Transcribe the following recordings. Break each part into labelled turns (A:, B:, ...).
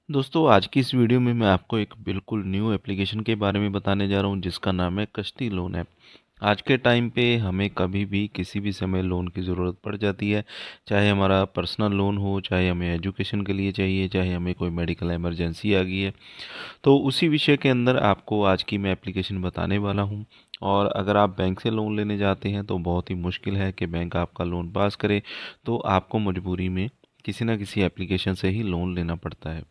A: दोस्तों आज की इस वीडियो में मैं आपको एक बिल्कुल न्यू एप्लीकेशन के बारे में बताने जा रहा हूँ जिसका नाम है कश्ती लोन ऐप। आज के टाइम पे हमें कभी भी किसी भी समय लोन की ज़रूरत पड़ जाती है। चाहे हमारा पर्सनल लोन हो, चाहे हमें एजुकेशन के लिए चाहिए, चाहे हमें कोई मेडिकल इमरजेंसी आ गई है, तो उसी विषय के अंदर आपको आज की मैं एप्लीकेशन बताने वाला हूँ। और अगर आप बैंक से लोन लेने जाते हैं तो बहुत ही मुश्किल है कि बैंक आपका लोन पास करे, तो आपको मजबूरी में किसी ना किसी एप्लीकेशन से ही लोन लेना पड़ता है।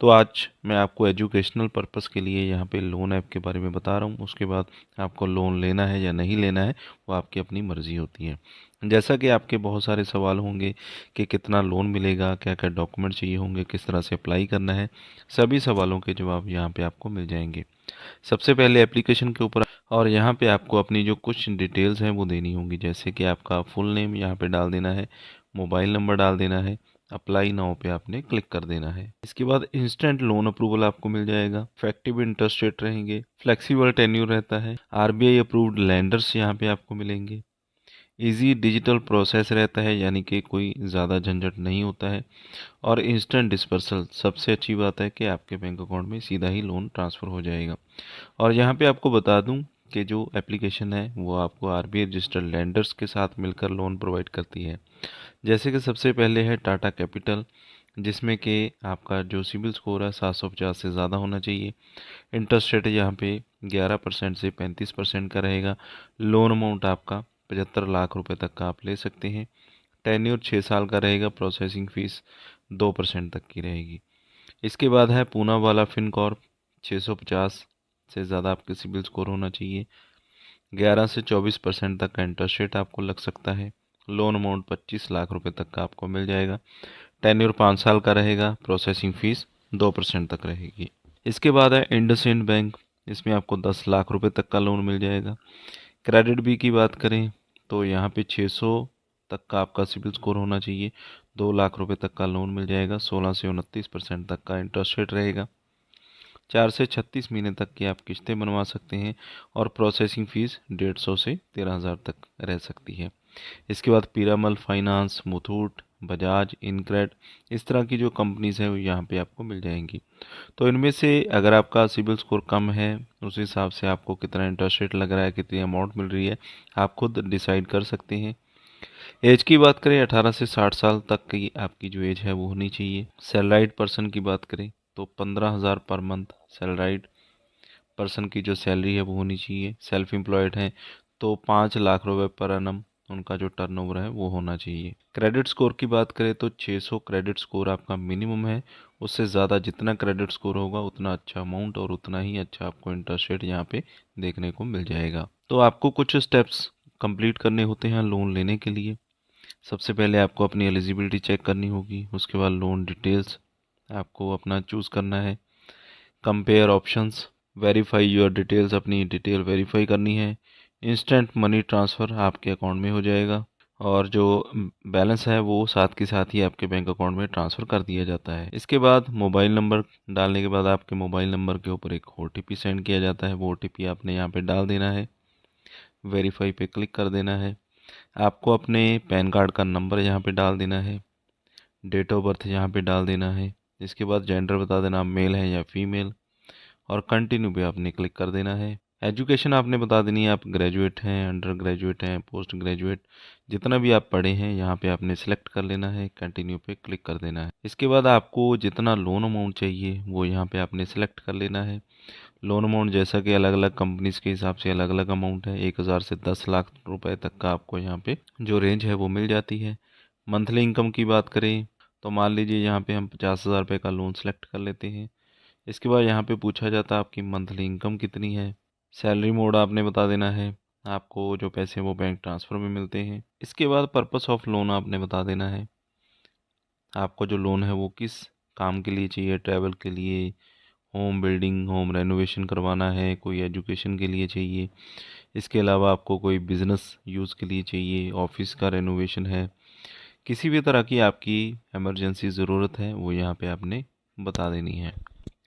A: तो आज मैं आपको एजुकेशनल पर्पस के लिए यहाँ पे लोन ऐप के बारे में बता रहा हूँ। उसके बाद आपको लोन लेना है या नहीं लेना है वो आपकी अपनी मर्ज़ी होती है। जैसा कि आपके बहुत सारे सवाल होंगे कि कितना लोन मिलेगा, क्या क्या डॉक्यूमेंट चाहिए होंगे, किस तरह से अप्लाई करना है, सभी सवालों के जवाब यहाँ पे आपको मिल जाएंगे। सबसे पहले एप्लीकेशन के ऊपर और यहाँ पे आपको अपनी जो कुछ डिटेल्स हैं वो देनी होंगी, जैसे कि आपका फुल नेम यहाँ पे डाल देना है, मोबाइल नंबर डाल देना है, अप्लाई नाउ पे आपने क्लिक कर देना है। इसके बाद इंस्टेंट लोन अप्रूवल आपको मिल जाएगा, इफेक्टिव इंटरेस्ट रेट रहेंगे, फ्लेक्सिबल टेन्यूर रहता है, आरबीआई अप्रूव्ड लैंडर्स यहाँ पे आपको मिलेंगे, इजी डिजिटल प्रोसेस रहता है यानी कि कोई ज़्यादा झंझट नहीं होता है, और इंस्टेंट डिस्पर्सल सबसे अच्छी बात है कि आपके बैंक अकाउंट में सीधा ही लोन ट्रांसफ़र हो जाएगा। और यहाँ पे आपको बता दूं कि जो एप्लीकेशन है वो आपको आरबीआई रजिस्टर्ड लैंडर्स के साथ मिलकर लोन प्रोवाइड करती है। जैसे कि सबसे पहले है टाटा कैपिटल, जिसमें कि आपका जो सिबिल स्कोर है 750 से ज़्यादा होना चाहिए। इंटरेस्ट रेट यहाँ पे 11% से 35% का रहेगा। लोन अमाउंट आपका 75 लाख रुपए तक का आप ले सकते हैं। टेन्योर 6 साल का रहेगा। प्रोसेसिंग फ़ीस 2% तक की रहेगी। इसके बाद है पूना वाला फिनकॉर्प, 650 से ज़्यादा आपके सिबिल स्कोर होना चाहिए। 11 से 24% तक का इंटरेस्ट रेट आपको लग सकता है। लोन अमाउंट 25 लाख रुपए तक का आपको मिल जाएगा। टेन्योर 5 साल का रहेगा। प्रोसेसिंग फ़ीस 2% तक रहेगी। इसके बाद है इंडसइंड बैंक, इसमें आपको 10 लाख रुपए तक का लोन मिल जाएगा। क्रेडिट बी की बात करें तो यहाँ पे 600 तक का आपका सिबिल स्कोर होना चाहिए। 2 लाख रुपए तक का लोन मिल जाएगा। 16 से 29% तक का इंटरेस्ट रेट रहेगा। 4 से 36 महीने तक की आप किस्तें बनवा सकते हैं, और प्रोसेसिंग फ़ीस 150 से 13,000 तक रह सकती है। इसके बाद पीरामल फाइनेंस, मुथूट, बजाज, इनक्रेड, इस तरह की जो कंपनीज़ हैं वो यहाँ पे आपको मिल जाएंगी। तो इनमें से अगर आपका सिबिल स्कोर कम है, उस हिसाब से आपको कितना इंटरेस्ट रेट लग रहा है, कितनी अमाउंट मिल रही है, आप खुद डिसाइड कर सकते हैं। एज की बात करें 18 से 60 साल तक की आपकी जो एज है वो होनी चाहिए। सैलराइड पर्सन की बात करें तो 15,000 पर मंथ सैलराइड पर्सन की जो सैलरी है वो होनी चाहिए। सेल्फ एम्प्लॉयड हैं तो 5 लाख रुपए पर एनम उनका जो टर्नओवर है वो होना चाहिए। क्रेडिट स्कोर की बात करें तो 600 क्रेडिट स्कोर आपका मिनिमम है। उससे ज़्यादा जितना क्रेडिट स्कोर होगा उतना अच्छा अमाउंट और उतना ही अच्छा आपको इंटरेस्ट रेट यहाँ पे देखने को मिल जाएगा। तो आपको कुछ स्टेप्स कंप्लीट करने होते हैं लोन लेने के लिए। सबसे पहले आपको अपनी एलिजिबिलिटी चेक करनी होगी। उसके बाद लोन डिटेल्स आपको अपना चूज़ करना है। Compare options, verify your details, अपनी डिटेल वेरीफाई करनी है। इंस्टेंट मनी ट्रांसफ़र आपके अकाउंट में हो जाएगा, और जो बैलेंस है वो साथ के साथ ही आपके बैंक अकाउंट में ट्रांसफ़र कर दिया जाता है। इसके बाद मोबाइल नंबर डालने के बाद आपके मोबाइल नंबर के ऊपर एक ओटीपी सेंड किया जाता है। वो ओटीपी आपने यहाँ पे डाल देना है। वेरीफाई पे क्लिक कर देना है। आपको अपने पैन कार्ड का नंबर यहाँ पे डाल देना है। डेट ऑफ बर्थ यहाँ पे डाल देना है। इसके बाद जेंडर बता देना, आप मेल है या फीमेल, और कंटिन्यू पे आपने क्लिक कर देना है। एजुकेशन आपने बता देनी है, आप ग्रेजुएट हैं, अंडर ग्रेजुएट हैं, पोस्ट ग्रेजुएट, जितना भी आप पढ़े हैं यहाँ पे आपने सेलेक्ट कर लेना है। कंटिन्यू पे क्लिक कर देना है। इसके बाद आपको जितना लोन अमाउंट चाहिए वो यहाँ पे आपने सेलेक्ट कर लेना है। लोन अमाउंट जैसा कि अलग अलग कंपनीज़ के हिसाब से अलग अलग अमाउंट है। 1,000 से 10 लाख रुपए तक का आपको यहाँ पे जो रेंज है वो मिल जाती है। मंथली इनकम की बात करें तो मान लीजिए यहाँ पे हम 50,000 रुपये का लोन सेलेक्ट कर लेते हैं। इसके बाद यहाँ पे पूछा जाता है आपकी मंथली इनकम कितनी है। सैलरी मोड आपने बता देना है। आपको जो पैसे हैं वो बैंक ट्रांसफ़र में मिलते हैं। इसके बाद पर्पस ऑफ लोन आपने बता देना है। आपको जो लोन है वो किस काम के लिए चाहिए, ट्रैवल के लिए, होम बिल्डिंग, होम रेनोवेशन करवाना है, कोई एजुकेशन के लिए चाहिए, इसके अलावा आपको कोई बिज़नेस यूज़ के लिए चाहिए, ऑफिस का रेनोवेशन है, किसी भी तरह की आपकी इमरजेंसी ज़रूरत है वो यहाँ पे आपने बता देनी है,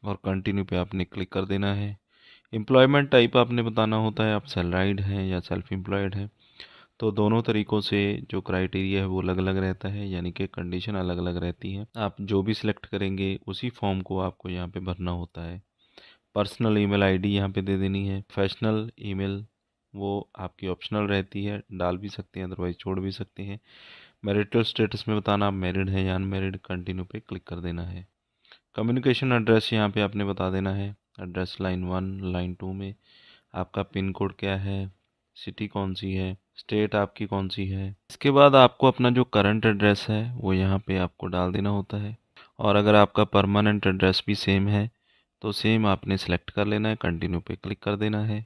A: और कंटिन्यू पे आपने क्लिक कर देना है। एम्प्लॉयमेंट टाइप आपने बताना होता है, आप सैलराइड हैं या सेल्फ एम्प्लॉयड हैं, तो दोनों तरीक़ों से जो क्राइटेरिया है वो अलग अलग रहता है, यानी कि कंडीशन अलग अलग रहती है। आप जो भी सिलेक्ट करेंगे उसी फॉर्म को आपको यहाँ पे भरना होता है। पर्सनल ईमेल आईडी यहाँ पे दे देनी है। प्रोफेशनल ईमेल वो आपकी ऑप्शनल रहती है, डाल भी सकते हैं अदरवाइज छोड़ भी सकते हैं। मैरिटल स्टेटस में बताना आप मैरिड हैं या अनमैरिड, कंटिन्यू पे क्लिक कर देना है। कम्युनिकेशन एड्रेस यहाँ पे आपने बता देना है। एड्रेस लाइन 1 लाइन 2 में आपका पिन कोड क्या है, सिटी कौन सी है, स्टेट आपकी कौन सी है। इसके बाद आपको अपना जो करंट एड्रेस है वो यहाँ पे आपको डाल देना होता है। और अगर आपका परमानेंट एड्रेस भी सेम है तो सेम आपने सेलेक्ट कर लेना है, कंटिन्यू पे क्लिक कर देना है।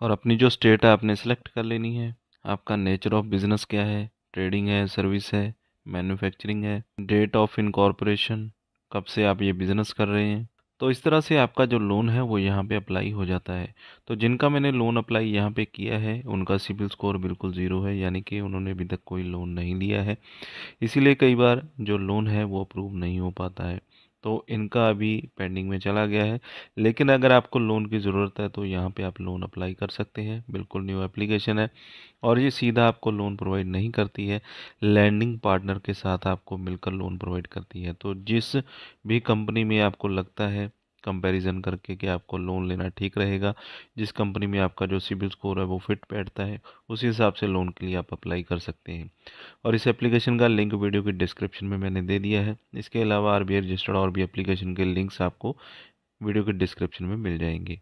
A: और अपनी जो स्टेट है आपने सेलेक्ट कर लेनी है। आपका नेचर ऑफ बिजनेस क्या है, ट्रेडिंग है, सर्विस है, मैन्युफैक्चरिंग है, डेट ऑफ इनकॉर्पोरेशन, कब से आप ये बिज़नेस कर रहे हैं। तो इस तरह से आपका जो लोन है वो यहाँ पे अप्लाई हो जाता है। तो जिनका मैंने लोन अप्लाई यहाँ पे किया है उनका सिबिल स्कोर बिल्कुल ज़ीरो है, यानी कि उन्होंने अभी तक कोई लोन नहीं लिया है, इसीलिए कई बार जो लोन है वो अप्रूव नहीं हो पाता है। तो इनका अभी पेंडिंग में चला गया है। लेकिन अगर आपको लोन की ज़रूरत है तो यहाँ पे आप लोन अप्लाई कर सकते हैं, बिल्कुल न्यू एप्लीकेशन है। और ये सीधा आपको लोन प्रोवाइड नहीं करती है, लैंडिंग पार्टनर के साथ आपको मिलकर लोन प्रोवाइड करती है। तो जिस भी कंपनी में आपको लगता है कंपैरिजन करके कि आपको लोन लेना ठीक रहेगा, जिस कंपनी में आपका जो सिबिल स्कोर है वो फिट बैठता है, उसी हिसाब से लोन के लिए आप अप्लाई कर सकते हैं। और इस एप्लीकेशन का लिंक वीडियो के डिस्क्रिप्शन में मैंने दे दिया है। इसके अलावा आरबीआई रजिस्टर्ड और भी एप्लीकेशन के लिंक्स आपको वीडियो के डिस्क्रिप्शन में मिल जाएंगे।